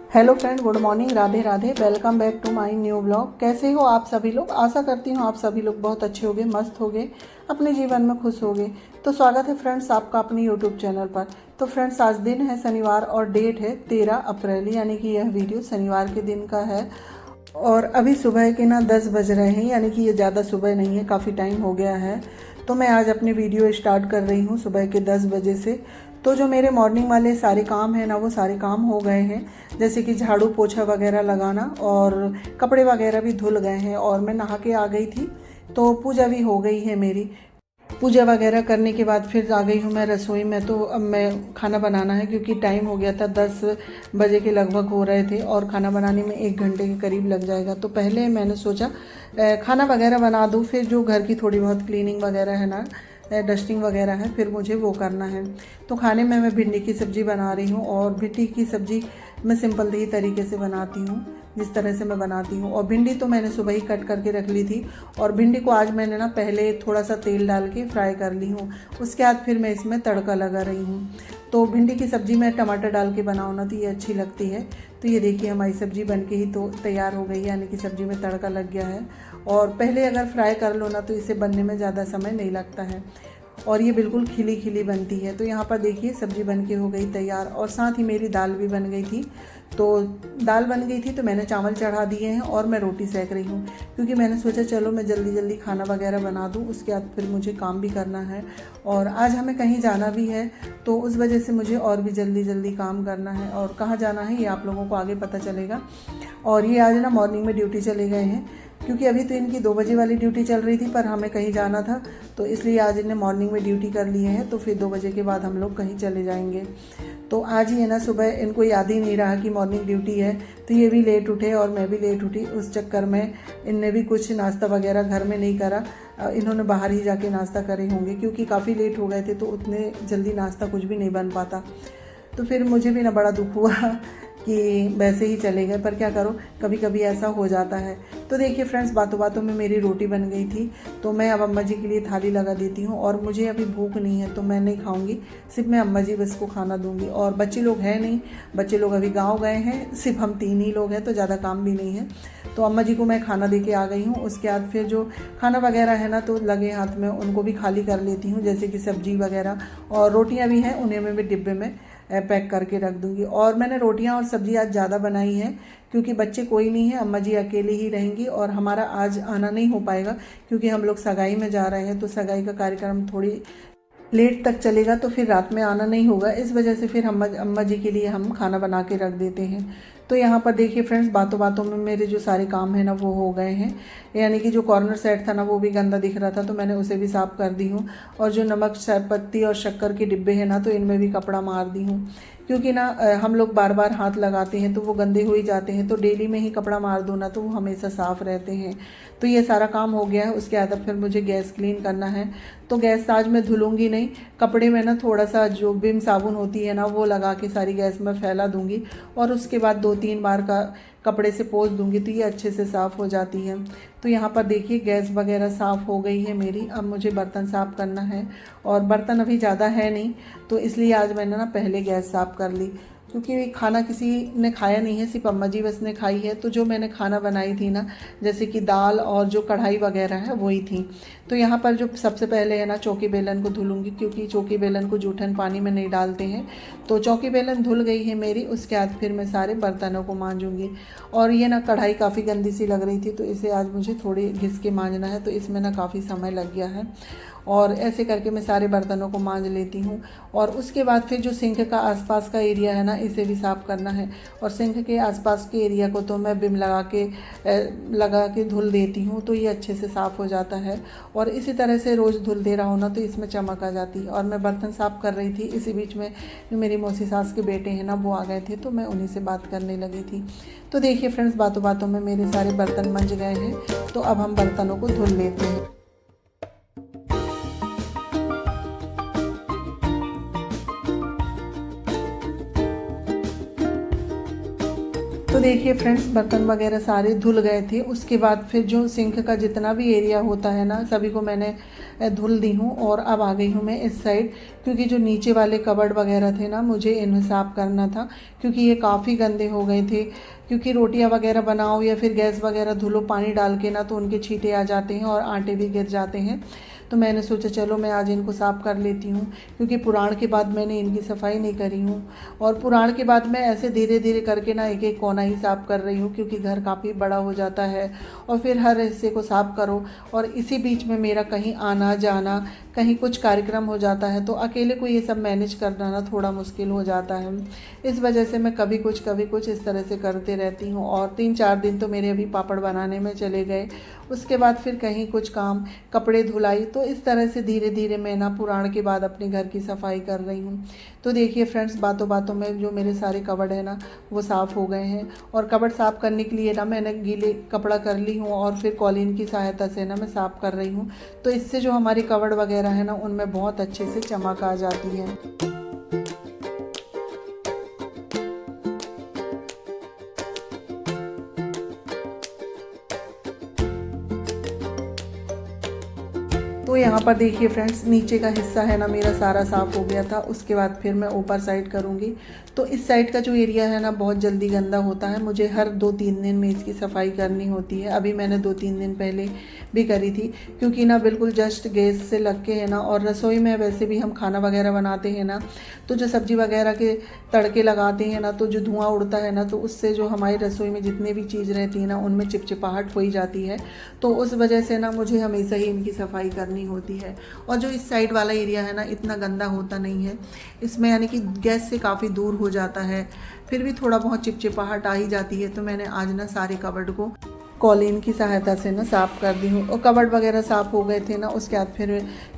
Hello friend, good morning, Radhe Radhe. Welcome back to my new blog. कैसे हो आप सभी लोग? आशा करती हूँ आप सभी लोग बहुत अच्छे होंगे, मस्त होंगे, अपने जीवन में खुश होंगे। तो स्वागत है फ्रेंड्स आपका अपने यूट्यूब चैनल पर। तो फ्रेंड्स, आज दिन है शनिवार और डेट है 13 अप्रैल, यानी कि यह वीडियो शनिवार के दिन का है। और अभी सुबह के ना 10 बज रहे हैं, यानी कि ये ज़्यादा सुबह नहीं है, काफ़ी टाइम हो गया है। तो मैं आज अपनी वीडियो स्टार्ट कर रही हूँ सुबह के 10 बजे से। तो जो मेरे मॉर्निंग वाले सारे काम हैं ना, वो सारे काम हो गए हैं, जैसे कि झाड़ू पोछा वगैरह लगाना, और कपड़े वगैरह भी धुल गए हैं, और मैं नहा के आ गई थी। तो पूजा भी हो गई है मेरी। पूजा वगैरह करने के बाद फिर आ गई हूँ मैं रसोई में। तो अब मैं खाना बनाना है, क्योंकि टाइम हो गया था, 10 बजे के लगभग हो रहे थे, और खाना बनाने में 1 घंटे के करीब लग जाएगा। तो पहले मैंने सोचा खाना वगैरह बना दूँ, फिर जो घर की थोड़ी बहुत क्लीनिंग वगैरह है ना, डस्टिंग वगैरह है, फिर मुझे वो करना है। तो खाने में मैं भिंडी की सब्ज़ी बना रही हूँ, और भिंडी की सब्ज़ी मैं सिंपल ही तरीके से बनाती हूँ, जिस तरह से मैं बनाती हूँ। और भिंडी तो मैंने सुबह ही कट करके रख ली थी, और भिंडी को आज मैंने ना पहले थोड़ा सा तेल डाल के फ्राई कर ली हूँ। उसके बाद फिर मैं इसमें तड़का लगा रही हूँ। तो भिंडी की सब्ज़ी मैं टमाटर डाल के बनाऊँ ना, तो ये अच्छी लगती है। तो ये देखिए, हमारी सब्ज़ी बन के ही तो तैयार हो गई है, यानी कि सब्ज़ी में तड़का लग गया है। और पहले अगर फ्राई कर लो ना, तो इसे बनने में ज़्यादा समय नहीं लगता है, और ये बिल्कुल खिली खिली बनती है। तो यहाँ पर देखिए, सब्ज़ी बन के हो गई तैयार, और साथ ही मेरी दाल भी बन गई थी। तो दाल बन गई थी, तो मैंने चावल चढ़ा दिए हैं, और मैं रोटी सेक रही हूँ, क्योंकि मैंने सोचा चलो मैं जल्दी जल्दी खाना वगैरह बना दूँ, उसके बाद फिर मुझे काम भी करना है, और आज हमें कहीं जाना भी है। तो उस वजह से मुझे और भी जल्दी जल्दी काम करना है, और कहाँ जाना है ये आप लोगों को आगे पता चलेगा। और ये आज ना मॉर्निंग में ड्यूटी चले गए हैं, क्योंकि अभी तो इनकी 2 बजे वाली ड्यूटी चल रही थी, पर हमें कहीं जाना था, तो इसलिए आज इन्हें मॉर्निंग में ड्यूटी कर लिए हैं। तो फिर 2 बजे के बाद हम लोग कहीं चले जाएंगे। तो आज ही है ना, सुबह इनको याद ही नहीं रहा कि मॉर्निंग ड्यूटी है, तो ये भी लेट उठे और मैं भी लेट उठी। उस चक्कर में इनने भी कुछ नाश्ता वगैरह घर में नहीं करा, इन्होंने बाहर ही जाके नाश्ता करे होंगे, क्योंकि काफ़ी लेट हो गए थे, तो उतने जल्दी नाश्ता कुछ भी नहीं बन पाता। तो फिर मुझे भी ना बड़ा दुख हुआ कि वैसे ही चले गए, पर क्या करो, कभी कभी ऐसा हो जाता है। तो देखिए फ्रेंड्स, बातों बातों में मेरी रोटी बन गई थी, तो मैं अब अम्मा जी के लिए थाली लगा देती हूँ। और मुझे अभी भूख नहीं है, तो मैं नहीं खाऊंगी, सिर्फ मैं अम्मा जी बस को खाना दूंगी। और बच्चे लोग हैं नहीं, बच्चे लोग अभी गाँव गए हैं, सिर्फ हम 3 ही लोग हैं, तो ज़्यादा काम भी नहीं है। तो अम्मा जी को मैं खाना दे के आ गई हूँ। उसके बाद फिर जो खाना वगैरह है ना, तो लगे हाथ में उनको भी खाली कर लेती हूँ, जैसे कि सब्जी वगैरह, और रोटियाँ भी हैं, उन्हें मैं भी डिब्बे में पैक करके रख दूंगी। और मैंने रोटियां और सब्जी आज ज़्यादा बनाई है, क्योंकि बच्चे कोई नहीं है, अम्मा जी अकेले ही रहेंगी, और हमारा आज आना नहीं हो पाएगा, क्योंकि हम लोग सगाई में जा रहे हैं। तो सगाई का कार्यक्रम थोड़ी लेट तक चलेगा, तो फिर रात में आना नहीं होगा, इस वजह से फिर अम्मा जी के लिए हम खाना बना के रख देते हैं। तो यहाँ पर देखिए फ्रेंड्स, बातों बातों में मेरे जो सारे काम हैं ना, वो हो गए हैं। यानी कि जो कॉर्नर सेट था ना, वो भी गंदा दिख रहा था, तो मैंने उसे भी साफ़ कर दी हूँ। और जो नमक, चाय पत्ती और शक्कर के डिब्बे हैं ना, तो इनमें भी कपड़ा मार दी हूँ, क्योंकि ना हम लोग बार बार हाथ लगाते हैं, तो वो गंदे हो ही जाते हैं। तो डेली में ही कपड़ा मार दो ना, तो वो हमेशा साफ़ रहते हैं। तो ये सारा काम हो गया है। उसके बाद फिर मुझे गैस क्लीन करना है। तो गैस आज मैं धुलूंगी नहीं, कपड़े में ना थोड़ा सा जो विम साबुन होती है ना, वो लगा के सारी गैस में फैला दूंगी, और उसके बाद 2-3 बार का कपड़े से पोंछ दूंगी, तो ये अच्छे से साफ़ हो जाती है। तो यहाँ पर देखिए, गैस वगैरह साफ़ हो गई है मेरी। अब मुझे बर्तन साफ़ करना है, और बर्तन अभी ज़्यादा है नहीं, तो इसलिए आज मैंने ना पहले गैस साफ़ कर ली, क्योंकि खाना किसी ने खाया नहीं है, सिर्फ अम्मा जी बस ने खाई है। तो जो मैंने खाना बनाई थी ना, जैसे कि दाल और जो कढ़ाई वगैरह है, वही थी। तो यहाँ पर जो सबसे पहले है ना, चौकी बेलन को धुलूंगी, क्योंकि चौकी बेलन को जूठन पानी में नहीं डालते हैं। तो चौकी बेलन धुल गई है मेरी। उसके बाद फिर मैं सारे बर्तनों को मांजूंगी। और ये ना कढ़ाई काफ़ी गंदी सी लग रही थी, तो इसे आज मुझे थोड़ी घिस के मांजना है, तो इसमें ना काफ़ी समय लग गया है। और ऐसे करके मैं सारे बर्तनों को मांज लेती हूँ। और उसके बाद फिर जो सिंक का आसपास का एरिया है ना, इसे भी साफ़ करना है। और सिंक के आसपास के एरिया को तो मैं विम लगा के धुल देती हूँ, तो ये अच्छे से साफ़ हो जाता है। और इसी तरह से रोज़ धुलते रहो ना, तो इसमें चमक आ जाती है। और मैं बर्तन साफ़ कर रही थी, इसी बीच में जो मेरी मौसी सास के बेटे हैं ना, वो आ गए थे, तो मैं उन्हीं से बात करने लगी थी। तो देखिए फ्रेंड्स, बातों बातों में मेरे सारे बर्तन मंज गए हैं। तो अब हम बर्तनों को धुल लेते हैं। तो देखिए फ्रेंड्स, बर्तन वगैरह सारे धुल गए थे। उसके बाद फिर जो सिंक का जितना भी एरिया होता है ना, सभी को मैंने धुल दी हूँ और अब आ गई हूँ मैं इस साइड, क्योंकि जो नीचे वाले कबर्ड वगैरह थे ना मुझे इन्हें साफ़ करना था, क्योंकि ये काफ़ी गंदे हो गए थे। क्योंकि रोटियां वगैरह बनाओ या फिर गैस वगैरह धुलो पानी डाल के ना, तो उनके छींटे आ जाते हैं और आटे भी गिर जाते हैं। तो मैंने सोचा चलो मैं आज इनको साफ़ कर लेती हूँ, क्योंकि पुराण के बाद मैंने इनकी सफाई नहीं करी हूँ। और पुराण के बाद मैं ऐसे धीरे धीरे करके ना एक एक कोना ही साफ़ कर रही हूँ, क्योंकि घर काफ़ी बड़ा हो जाता है और फिर हर हिस्से को साफ़ करो, और इसी बीच में मेरा कहीं आना जाना, कहीं कुछ कार्यक्रम हो जाता है, तो अकेले को ये सब मैनेज करना ना थोड़ा मुश्किल हो जाता है। इस वजह से मैं कभी कुछ इस तरह से करते रहती हूँ। और 3-4 दिन तो मेरे अभी पापड़ बनाने में चले गए, उसके बाद फिर कहीं कुछ काम, कपड़े धुलाई, तो इस तरह से धीरे धीरे मैं ना पुराण के बाद अपने घर की सफाई कर रही हूँ। तो देखिए फ्रेंड्स, बातों बातों में जो मेरे सारे कबर्ड है ना वो साफ़ हो गए हैं। और कबर्ड साफ़ करने के लिए ना मैंने गीले कपड़ा कर ली हूँ और फिर कॉलिन की सहायता से ना मैं साफ़ कर रही हूँ। तो इससे जो हमारी कबर्ड वगैरह है ना उनमें बहुत अच्छे से चमक आ जाती है। तो यहाँ पर देखिए फ्रेंड्स, नीचे का हिस्सा है ना मेरा सारा साफ़ हो गया था। उसके बाद फिर मैं ऊपर साइड करूँगी। तो इस साइड का जो एरिया है ना बहुत जल्दी गंदा होता है, मुझे हर 2-3 दिन में इसकी सफाई करनी होती है। अभी मैंने 2-3 दिन पहले भी करी थी, क्योंकि ना बिल्कुल जस्ट गैस से लग के है ना, और रसोई में वैसे भी हम खाना वगैरह बनाते हैं ना, तो जो सब्ज़ी वगैरह के तड़के लगाते हैं ना, तो जो धुआं उड़ता है ना, तो उससे जो हमारी रसोई में जितनी भी चीज़ रहती है ना उनमें चिपचिपाहट हो ही जाती है। तो उस वजह से ना मुझे हमेशा ही इनकी सफाई करनी होती है। और जो इस साइड वाला एरिया है ना इतना गंदा होता नहीं है, इसमें यानी कि गैस से काफ़ी दूर हो जाता है, फिर भी थोड़ा बहुत चिपचिपाहट आ ही जाती है। तो मैंने आज ना सारे कबर्ड को कॉलिन की सहायता से ना साफ़ कर दी हूँ। और कबर्ड वगैरह साफ़ हो गए थे ना, उसके बाद फिर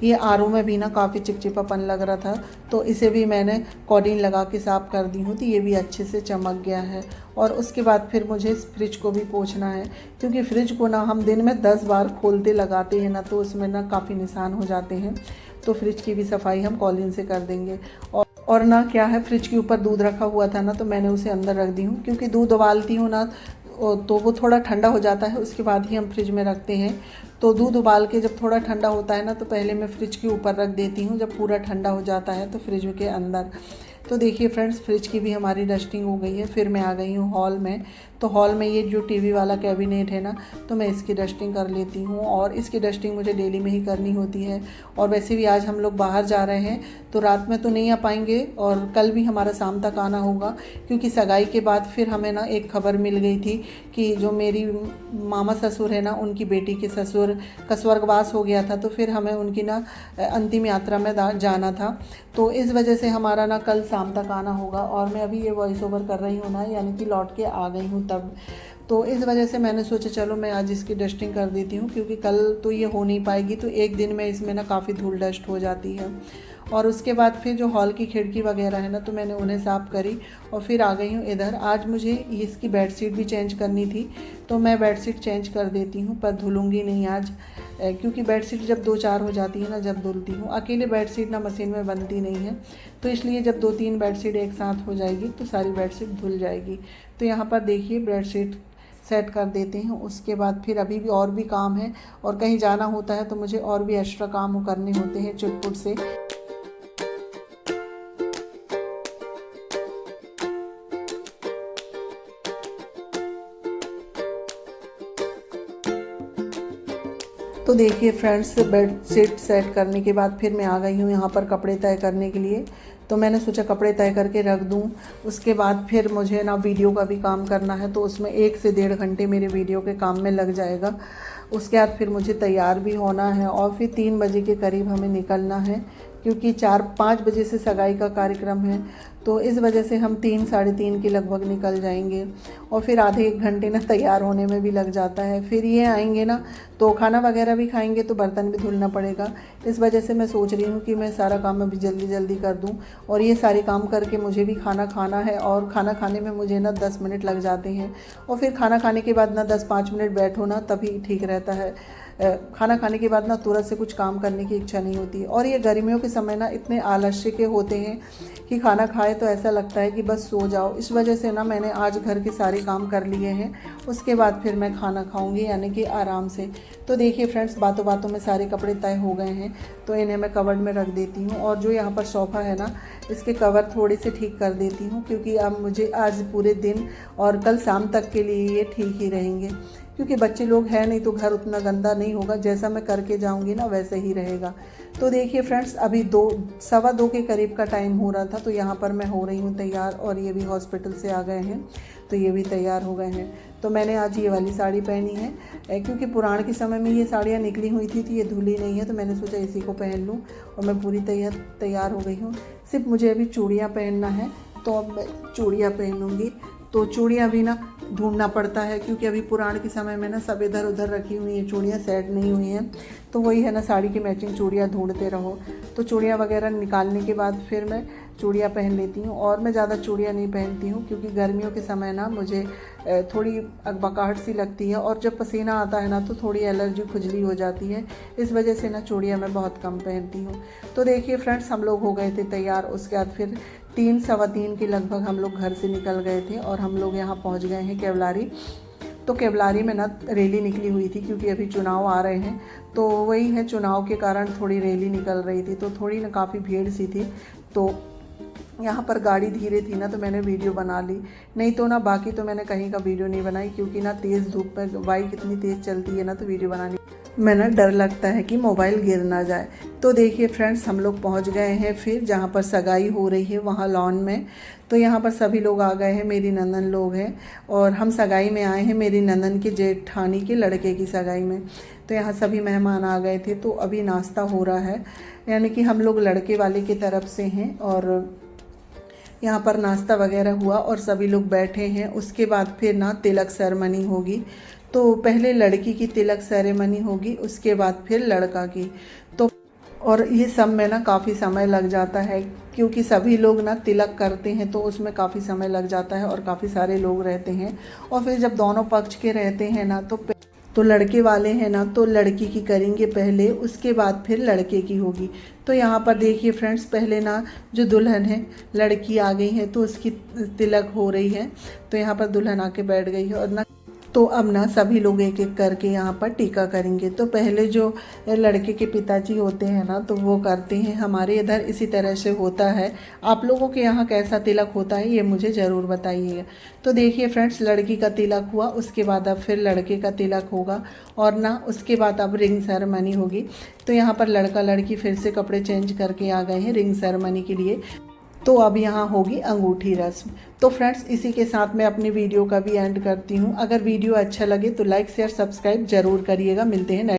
ये आरओ में भी ना काफ़ी चिपचिपापन लग रहा था, तो इसे भी मैंने कॉलिन लगा के साफ़ कर दी हूँ। तो ये भी अच्छे से चमक गया है। और उसके बाद फिर मुझे इस फ्रिज को भी पोंछना है, क्योंकि फ्रिज को ना हम दिन में 10 बार खोलते लगाते हैं ना, तो उसमें ना काफ़ी निशान हो जाते हैं। तो फ्रिज की भी सफाई हम कॉलिन से कर देंगे। और ना क्या है, फ्रिज के ऊपर दूध रखा हुआ था ना, तो मैंने उसे अंदर रख दी हूँ, क्योंकि दूध उबालती हूँ ना तो वो थोड़ा ठंडा हो जाता है, उसके बाद ही हम फ्रिज में रखते हैं। तो दूध उबाल के जब थोड़ा ठंडा होता है ना, तो पहले मैं फ्रिज के ऊपर रख देती हूँ, जब पूरा ठंडा हो जाता है तो फ्रिज के अंदर। तो देखिए फ्रेंड्स, फ्रिज की भी हमारी डस्टिंग हो गई है। फिर मैं आ गई हूँ हॉल में। तो हॉल में ये जो टीवी वाला कैबिनेट है ना, तो मैं इसकी डस्टिंग कर लेती हूँ, और इसकी डस्टिंग मुझे डेली में ही करनी होती है। और वैसे भी आज हम लोग बाहर जा रहे हैं, तो रात में तो नहीं आ पाएंगे, और कल भी हमारा शाम तक आना होगा, क्योंकि सगाई के बाद फिर हमें ना एक खबर मिल गई थी कि जो मेरी मामा ससुर है ना, उनकी बेटी के ससुर का स्वर्गवास हो गया था। तो फिर हमें उनकी ना अंतिम यात्रा में जाना था। तो इस वजह से हमारा ना कल शाम तक आना होगा। और मैं अभी ये वॉइस ओवर कर रही हूँ ना, यानी कि लौट के आ गई हूँ तब। तो इस वजह से मैंने सोचा चलो मैं आज इसकी डस्टिंग कर देती हूँ, क्योंकि कल तो ये हो नहीं पाएगी। तो एक दिन में इसमें ना काफ़ी धूल डस्ट हो जाती है। और उसके बाद फिर जो हॉल की खिड़की वगैरह है ना, तो मैंने उन्हें साफ़ करी और फिर आ गई हूँ इधर। आज मुझे इसकी बेडशीट भी चेंज करनी थी, तो मैं बेडशीट चेंज कर देती हूँ, पर धुलूँगी नहीं आज, क्योंकि बेडशीट जब 2-4 हो जाती है ना, जब धुलती हूँ अकेले बेडशीट ना मशीन में बनती नहीं है, तो इसलिए जब 2-3 बेडशीट एक साथ हो जाएगी तो सारी बेडशीट धुल जाएगी। तो यहाँ पर देखिए बेडशीट सेट कर देते हैं। उसके बाद फिर अभी भी और भी काम है, और कहीं जाना होता है तो मुझे और भी एक्स्ट्रा काम करने होते हैं चुटपुट से। तो देखिए फ्रेंड्स, बेडशीट सेट करने के बाद फिर मैं आ गई हूँ यहाँ पर कपड़े तय करने के लिए। तो मैंने सोचा कपड़े तय करके रख दूँ, उसके बाद फिर मुझे ना वीडियो का भी काम करना है, तो उसमें 1 से 1.5 घंटे मेरे वीडियो के काम में लग जाएगा। उसके बाद फिर मुझे तैयार भी होना है, और फिर 3 बजे के करीब हमें निकलना है, क्योंकि 4-5 बजे से सगाई का कार्यक्रम है। तो इस वजह से हम 3 साढ़े 3 के लगभग निकल जाएंगे, और फिर आधे 1 घंटे ना तैयार होने में भी लग जाता है। फिर ये आएंगे ना, तो खाना वगैरह भी खाएंगे, तो बर्तन भी धुलना पड़ेगा। इस वजह से मैं सोच रही हूँ कि मैं सारा काम अभी जल्दी जल्दी कर दूँ, और ये सारे काम करके मुझे भी खाना खाना है, और खाना खाने में मुझे ना 10 मिनट लग जाते हैं। और फिर खाना खाने के बाद ना 10-5 मिनट बैठो ना, तभी ठीक रहता है, खाना खाने के बाद ना तुरंत से कुछ काम करने की इच्छा नहीं होती। और ये गर्मियों के समय ना इतने आलस्य के होते हैं कि खाना खाए तो ऐसा लगता है कि बस सो जाओ। इस वजह से ना मैंने आज घर के सारे काम कर लिए हैं, उसके बाद फिर मैं खाना खाऊंगी, यानी कि आराम से। तो देखिए फ्रेंड्स, बातों बातों में सारे कपड़े तय हो गए हैं, तो इन्हें मैं कवर्ड में रख देती हूँ। और जो यहाँ पर सोफ़ा है ना, इसके कवर थोड़े से ठीक कर देती हूँ, क्योंकि अब मुझे आज पूरे दिन और कल शाम तक के लिए ये ठीक ही रहेंगे, क्योंकि बच्चे लोग हैं नहीं तो घर उतना गंदा नहीं होगा। जैसा मैं करके जाऊंगी ना वैसे ही रहेगा। तो देखिए फ्रेंड्स, अभी 2:15 के करीब का टाइम हो रहा था, तो यहाँ पर मैं हो रही हूँ तैयार। और ये भी हॉस्पिटल से आ गए हैं, तो ये भी तैयार हो गए हैं। तो मैंने आज ये वाली साड़ी पहनी है, क्योंकि पुराण के समय में ये साड़ियाँ निकली हुई थी तो ये धुली नहीं है, तो मैंने सोचा इसी को पहन लूँ। और मैं पूरी तैयार हो गई हूँ। सिर्फ मुझे अभी चूड़ियाँ पहनना है, तो अब मैं चूड़ियाँ पहनूँगी। तो चूड़ियाँ भी ना ढूंढना पड़ता है, क्योंकि अभी पुराण के समय में ना सब इधर उधर रखी हुई हैं, चूड़ियाँ सेट नहीं हुई हैं। तो वही है ना, साड़ी की मैचिंग चूड़ियाँ ढूंढते रहो। तो चूड़ियाँ वगैरह निकालने के बाद फिर मैं चूड़ियाँ पहन लेती हूँ। और मैं ज़्यादा चूड़ियाँ नहीं पहनती हूँ, क्योंकि गर्मियों के समय ना मुझे थोड़ी अकबकाहट सी लगती है, और जब पसीना आता है ना तो थोड़ी एलर्जी खुजली हो जाती है। इस वजह से ना चूड़ियाँ मैं बहुत कम पहनती हूँ। तो देखिए फ्रेंड्स, हम लोग हो गए थे तैयार। उसके बाद फिर 3 सवा 3 के लगभग हम लोग घर से निकल गए थे, और हम लोग यहाँ पहुँच गए हैं केवलारी। तो केवलारी में ना रैली निकली हुई थी, क्योंकि अभी चुनाव आ रहे हैं, तो वही है, चुनाव के कारण थोड़ी रैली निकल रही थी, तो थोड़ी ना काफ़ी भीड़ सी थी। तो यहाँ पर गाड़ी धीरे थी ना, तो मैंने वीडियो बना ली, नहीं तो ना बाकी तो मैंने कहीं का वीडियो नहीं बनाई, क्योंकि ना तेज़ धूप में बाइक इतनी तेज़ चलती है ना, तो वीडियो बनानी में ना डर लगता है कि मोबाइल गिर ना जाए। तो देखिए फ्रेंड्स, हम लोग पहुँच गए हैं फिर जहाँ पर सगाई हो रही है, वहाँ लॉन में। तो यहाँ पर सभी लोग आ गए हैं, मेरी नंदन लोग हैं, और हम सगाई में आए हैं मेरी नंदन के जेठानी के लड़के की सगाई में। तो यहाँ सभी मेहमान आ गए थे, तो अभी नाश्ता हो रहा है, यानी कि हम लोग लड़के वाले की तरफ से हैं। और यहाँ पर नाश्ता वगैरह हुआ और सभी लोग बैठे हैं। उसके बाद फिर ना तिलक सेरेमनी होगी। तो पहले लड़की की तिलक सेरेमनी होगी, उसके बाद फिर लड़का की। तो और ये सब में ना काफ़ी समय लग जाता है, क्योंकि सभी लोग ना तिलक करते हैं, तो उसमें काफ़ी समय लग जाता है और काफ़ी सारे लोग रहते हैं। और फिर जब दोनों पक्ष के रहते हैं ना, तो लड़के वाले हैं ना, तो लड़की की करेंगे पहले, उसके बाद फिर लड़के की होगी। तो यहाँ पर देखिए फ्रेंड्स, पहले ना जो दुल्हन है, लड़की आ गई है, तो उसकी तिलक हो रही है। तो यहाँ पर दुल्हन आके बैठ गई है, और ना तो अब ना सभी लोग एक एक करके यहाँ पर टीका करेंगे। तो पहले जो लड़के के पिताजी होते हैं ना, तो वो करते हैं। हमारे इधर इसी तरह से होता है। आप लोगों के यहाँ कैसा तिलक होता है ये मुझे ज़रूर बताइएगा। तो देखिए फ्रेंड्स, लड़की का तिलक हुआ, उसके बाद अब फिर लड़के का तिलक होगा, और ना उसके बाद अब रिंग सेरेमनी होगी। तो यहाँ पर लड़का लड़की फिर से कपड़े चेंज करके आ गए हैं रिंग सेरेमनी के लिए। तो अब यहाँ होगी अंगूठी रस्म। तो फ्रेंड्स, इसी के साथ मैं अपनी वीडियो का भी एंड करती हूँ। अगर वीडियो अच्छा लगे तो लाइक शेयर सब्सक्राइब जरूर करिएगा। मिलते हैं